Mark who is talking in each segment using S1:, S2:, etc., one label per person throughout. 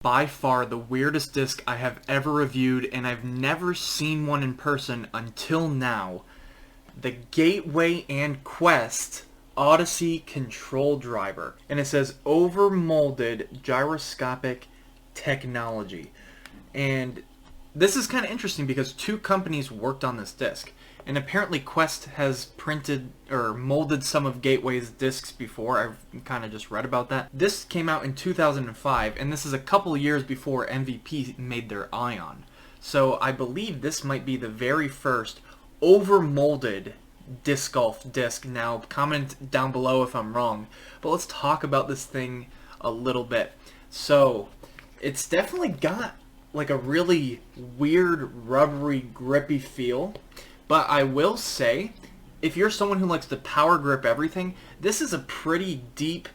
S1: By far the weirdest disc I have ever reviewed, and I've never seen one in person until now. The Gateway and Quest Odyssey control driver. And it says overmolded gyroscopic technology. And this is kind of interesting because two companies worked on this disc. And apparently Quest has printed or molded some of Gateway's discs before. I've kind of just read about that. This came out in 2005, and this is a couple years before MVP made their Ion. So I believe this might be the very first overmolded disc golf disc. Now comment down below if I'm wrong, but let's talk about this thing a little bit. So it's definitely got like a really weird rubbery grippy feel. But I will say, if you're someone who likes to power grip everything, this is a pretty deep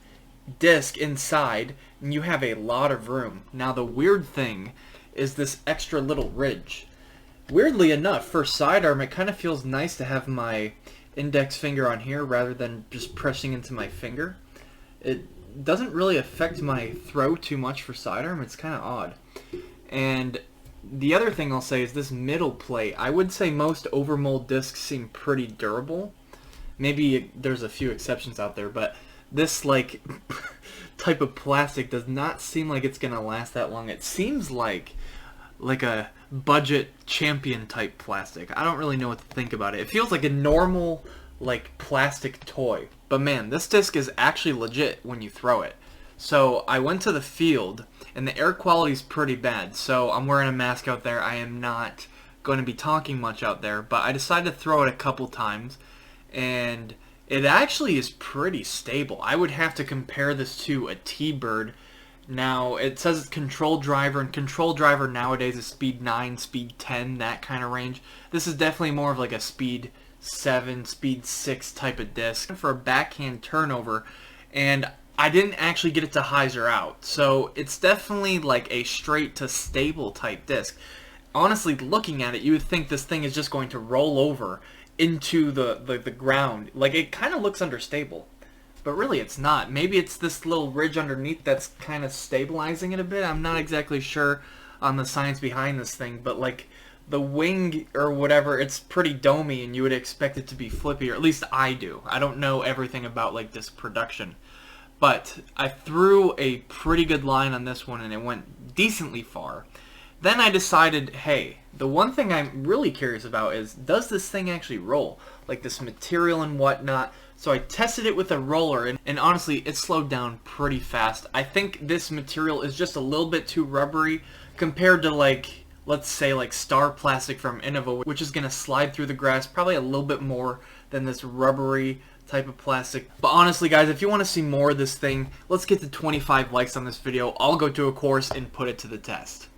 S1: disc inside, and you have a lot of room. Now the weird thing is this extra little ridge. Weirdly enough, for sidearm, it kind of feels nice to have my index finger on here rather than just pressing into my finger. It doesn't really affect my throw too much for sidearm. It's kind of odd. And the other thing I'll say is this middle plate. I would say most overmold discs seem pretty durable. Maybe there's a few exceptions out there, but this like type of plastic does not seem like it's gonna last that long. It seems like a budget champion type plastic. I don't really know what to think about it. It feels like a normal like plastic toy. But man, this disc is actually legit when you throw it. So I went to the field, and the air quality is pretty bad, so I'm wearing a mask out there. I am not going to be talking much out there, but I decided to throw it a couple times, and it actually is pretty stable. I would have to compare this to a T-Bird. Now, it says control driver, and control driver nowadays is speed 9, speed 10, that kind of range. This is definitely more of like a speed 7, speed 6 type of disc for a backhand turnover, and I didn't actually get it to hyzer out, so it's definitely like a straight to stable type disc. Honestly, looking at it, you would think this thing is just going to roll over into the ground. Like, it kind of looks understable, but really it's not. Maybe it's this little ridge underneath that's kind of stabilizing it a bit. I'm not exactly sure on the science behind this thing, but like the wing or whatever, it's pretty domey, and you would expect it to be flippy, or at least I do. I don't know everything about like disc production. But I threw a pretty good line on this one, and it went decently far. Then I decided, hey, the one thing I'm really curious about is, does this thing actually roll? Like this material and whatnot. So I tested it with a roller, and honestly, it slowed down pretty fast. I think this material is just a little bit too rubbery compared to like, let's say like Star Plastic from Innova, which is going to slide through the grass probably a little bit more than this rubbery type of plastic. But honestly guys, if you want to see more of this thing, let's get to 25 likes on this video. I'll go to a course and put it to the test.